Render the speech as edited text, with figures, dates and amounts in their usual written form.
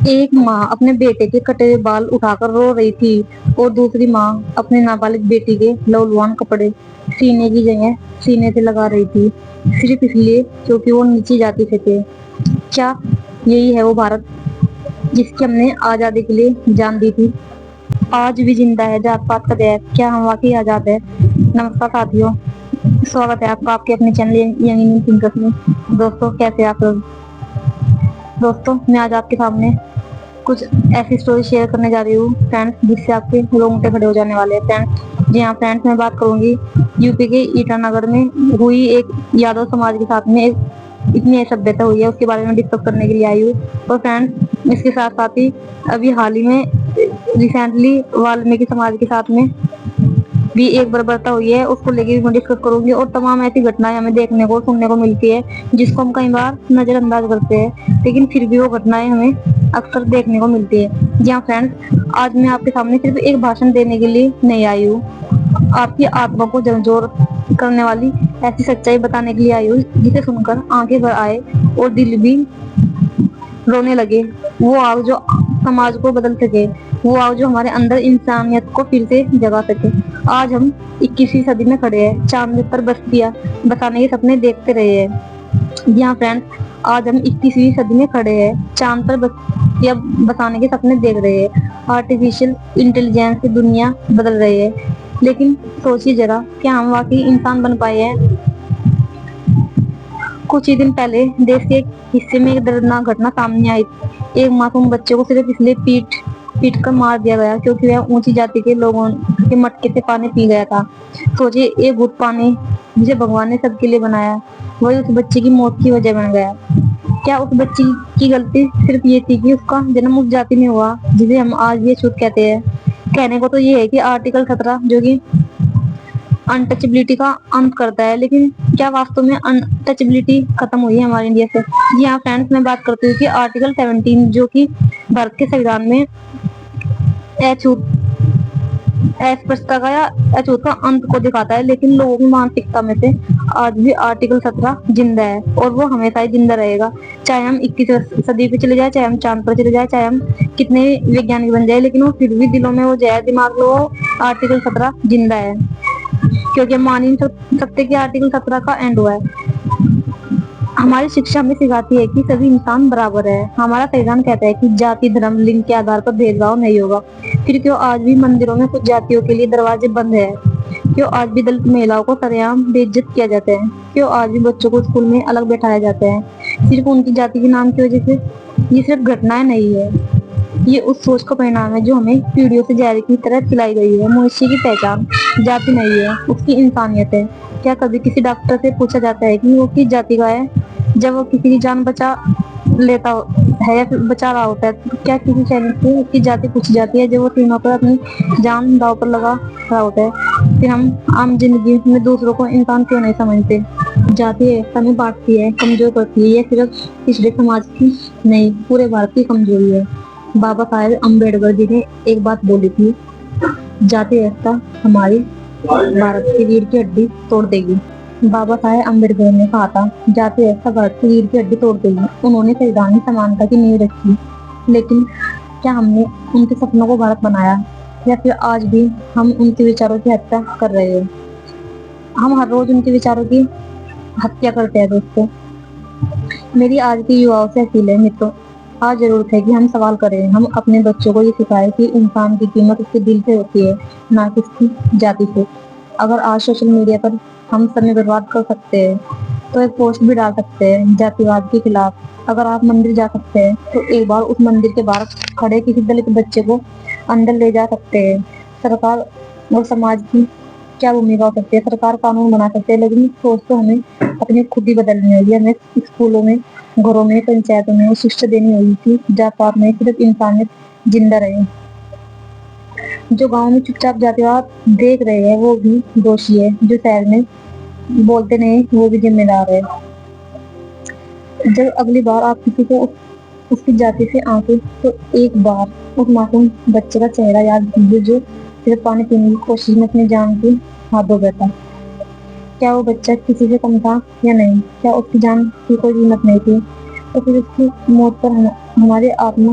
ایک ماں اپنے بیٹے کے کٹے ہوئے بال اٹھا کر رو رہی تھی اور دوسری ماں اپنے نابالغ بیٹی کے لولوان کپڑے سینے کی جگہ سینے سے لگا رہی تھی، صرف اس لیے کیونکہ وہ نیچی جاتی سے تھے۔ کیا یہی ہے وہ بھارت جس کی ہم نے آزادی کے لیے جان دی تھی؟ آج بھی زندہ ہے ذات پات کا دیت، کیا ہم واقعی آزاد ہے؟ نمسکار ساتھیوں، سواگت ہے آپ کا آپ کے اپنے چینل ینگ تھنکرز میں۔ دوستوں کیسے آپ لوگ؟ دوستوں میں آج آپ کے سامنے کچھ ایسی اسٹوری شیئر کرنے جا رہی ہوں فرینڈس، جس سے آپ کے رونگٹے کھڑے ہو جانے والے ہیں فرینڈس۔ جی ہاں فرینڈس، میں بات کروں گی یو پی کے ایٹا نگر میں ہوئی ایک یادو سماج کے ساتھ میں اتنی اسبیتا ہوئی ہے، اس کے بارے میں ڈسکس کرنے کے لیے آئی ہوں۔ اور فرینڈس اس کے ساتھ ساتھ ہی ابھی حال ہی میں ریسنٹلی والمیکی سماج کے ساتھ میں بھی ایک بربرتا ہوئی ہے، اس کو لے کے بھی میں ڈسکس کروں گی۔ اور تمام ایسی گھٹنائیں ہمیں دیکھنے کو سننے کو ملتی ہے جس کو ہم کئی بار نظر انداز کرتے ہیں، لیکن پھر بھی وہ گھٹنائیں ہمیں اکثر دیکھنے کو ملتی ہے۔ جی ہاں فرینڈس، آج میں آپ کے سامنے صرف ایک بھاشن دینے کے لیے نہیں آئی ہوں، آپ کی آتما کو جھنجھوڑ کرنے والی ایسی سچائی بتانے کے لیے آئی ہوں جسے سن کر آنکھیں بھر آئے اور دل بھی رونے لگے۔ وہ آگ جو سماج کو بدل سکے، وہ آگ جو ہمارے اندر انسانیت کو پھر سے جگا سکے۔ آج ہم 21ویں صدی میں کھڑے ہیں، چاند پر بستیاں بسانے کے سپنے دیکھتے رہے ہیں۔ جی ہاں فرینڈس، آج ہم 21ویں صدی میں کھڑے ہیں، چاند پر بستیاں بسانے کے سپنے دیکھ رہے ہیں، آرٹیفیشل انٹیلیجنس سے دنیا بدل رہی ہے، لیکن سوچیے ذرا، کیا ہم واقعی انسان بن پائے ہیں؟ کچھ ہی دن پہلے دیش کے ایک حصے میں ایک دردناک گھٹنا سامنے آئی۔ ایک معصوم بچے کو صرف اس لیے پیٹ کر مار دیا گیا کیونکہ وہ اونچی جاتی کے لوگوں کے مٹکے سے پانی پی گیا تھا۔ سوچیے، ایک گھٹ پانی جسے بھگوان نے سب کے لیے بنایا، وہی اس بچے کی موت کی وجہ بن گیا۔ کیا اس بچی کی غلطی صرف یہ تھی کہ اس کا جنم اس جاتی میں ہوا جسے ہم آج بھی چھوٹ کہتے ہیں؟ کہنے کو تو یہ ہے کہ آرٹیکل 17 جو کہ انٹچبلٹی کا انت کرتا ہے، لیکن کیا واستو میں انٹچبلٹی ختم ہوئی ہے ہمارے انڈیا سے؟ جی ہاں فرینڈس، میں بات کرتی ہوں کہ آرٹیکل 17 جو کہ بھارت کے سویدھان میں اسپشٹتا کا یا اچھوت کا انت کو دکھاتا ہے، لیکن لوگوں کی مانسکتا میں سے آج بھی آرٹیکل 17 زندہ ہے اور وہ ہمیشہ ہی زندہ رہے گا، چاہے ہم 21ویں صدی پہ چلے جائیں، چاہے ہم چاند پر چلے جائیں، چاہے ہم کتنے ویگیانک بن جائے، لیکن وہ پھر بھی دلوں میں وہ جائے، دماغ میں وہ آرٹیکل 17 زندہ ہے، کیونکہ ہم مان ہی نہیں سکتے کہ آرٹیکل 17 کا اینڈ ہوا ہے۔ ہماری شکشا ہمیں سکھاتی ہے کہ سبھی انسان برابر ہے۔ ہمارا سویدھان کہتا ہے کہ جاتی، دھرم، لنگ کے آدھار پر بھید بھاؤ نہیں ہوگا۔ پھر کیوں آج بھی مندروں میں کچھ جاتیوں کے لیے دروازے بند ہیں؟ کیوں آج بھی دلت مہیلاؤں کو سرعام بے عزت کیا جاتا ہے؟ کیوں آج بھی بچوں کو اسکول میں الگ بیٹھایا جاتا ہے صرف ان کی جاتی کے نام کی وجہ سے؟ یہ صرف گھٹنائیں نہیں ہے، یہ اس سوچ کا پریಣام ہے جو ہمیں پیڑھیوں سے زہر کی طرح کھلائی گئی ہے۔ منشی کی پہچان جاتی نہیں ہے، اس کی انسانیت ہے۔ کیا کبھی کسی ڈاکٹر سے پوچھا جاتا ہے کہ وہ کس جاتی کا ہے؟ جب وہ کسی کی جان بچا لیتا ہے یا پھر بچا رہا ہوتا ہے، کیا کسی سینک سے اس کی جاتی پوچھی جاتی ہے؟ جب وہ سیما پر اپنی جان داؤ پر لگا رہا ہوتا ہے، پھر ہم عام زندگی میں دوسروں کو انسان کیوں نہیں سمجھتے؟ جاتی ایسا میں بانٹتی ہے، کمزور کرتی ہے، یہ صرف پچھڑے سماج کی نہیں، پورے بھارت کی کمزوری ہے۔ بابا صاحب امبیڈکر جی نے ایک بات بولی تھی، جاتی ویوستھا ہماری بھارت کی ریڑھ کی ہڈی توڑ دے گی۔ بابا صاحب امبیڈکر نے کہا تھا جاتی ویوستھا بھارت کی ریڑھ کی ہڈی توڑ دے گی۔ انہوں نے سویدھان سمانتا کی نیو رکھی، لیکن کیا ہم نے ان کے سپنوں کو بھارت بنایا، یا پھر آج بھی ہم ان کے وچاروں کی ہتیا کر رہے ہیں؟ ہم ہر روز ان کے وچاروں کی ہتیا کرتے ہیں۔ دوستوں، میری آج کی یواؤں سے اپیل ہے، متروں، آج ضرورت ہے کہ ہم سوال کریں، ہم اپنے بچوں کو یہ سکھائیں کہ انسان کی قیمت اس کے دل سے ہوتی ہے، نہ کہ اس کی جاتی سے۔ اگر آج سوشل میڈیا پر ہم سمے برباد کر سکتے ہیں تو ایک پوسٹ بھی ڈال سکتے ہیں جاتی واد کے خلاف۔ اگر آپ مندر جا سکتے ہیں تو ایک بار اس مندر کے باہر کھڑے کسی دلت بچے کو اندر لے جا سکتے ہیں۔ سرکار اور سماج کی کیا بھومکا ہو سکتی ہے؟ سرکار قانون بنا سکتے ہیں، لیکن سوچ تو ہمیں اپنی خود ہی بدلنی ہوگی۔ ہمیں اسکولوں میں، گھروں میں، پنچایتوں میں شکشا دینی ہوگی کہ جات پات میں صرف انسانیت زندہ رہے۔ جو گاؤں میں چپ چاپ جاتی واد دیکھ رہے ہیں وہ بھی دوشی ہے، جو شہر میں بولتے نہیں وہ بھی ذمہ دار ہے۔ جب اگلی بار آپ کسی کو اس کی جاتی سے آنکیں تو ایک بار اس معصوم بچے کا چہرہ یاد کیجیے جو صرف پانی پینے کی کوشش میں اپنی جان کی ہاتھ دھو بیٹھا۔ کیا وہ بچہ کسی سے کم تھا یا نہیں؟ کیا اس کی جان کی کوئی قیمت نہیں تھی؟ تو پھر اس کی موت پر ہماری آتما